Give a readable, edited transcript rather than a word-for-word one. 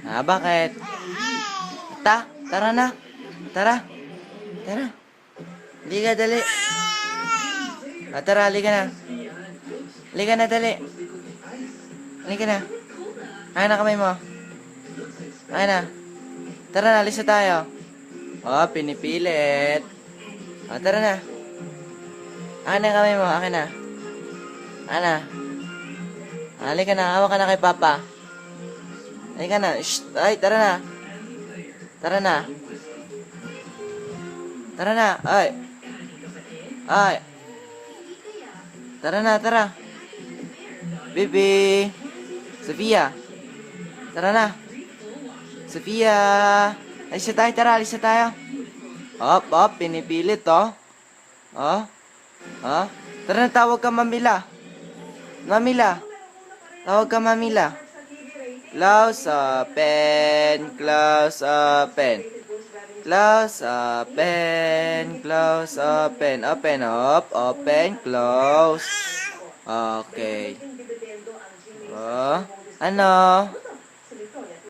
Bakit? Tara na. Tara. Tara. Liga, dali. Tara, liga na. Liga na, dali. Liga na. Kaya na kamay mo. Kaya na. Tara na, alis na tayo. Pinipilit. Tara na. Akin na kamay mo, akin na. Akin na. Halika na, hawak ka na kay Papa. Halika na. Shh! Ay, tara na. Tara na. Tara na. Ay. Ay. Tara na, tara. Baby. Sofia. Tara na. Sofia. Alis na tayo, tara. Alis na tayo. Pinipilit, oh. Tara na, tawag ka, Mamila. Mamila. Tawag ka, Mamila. Close, open. Close, open. Close, open. Close, open. Open, up. Open, close. Okay. Ano?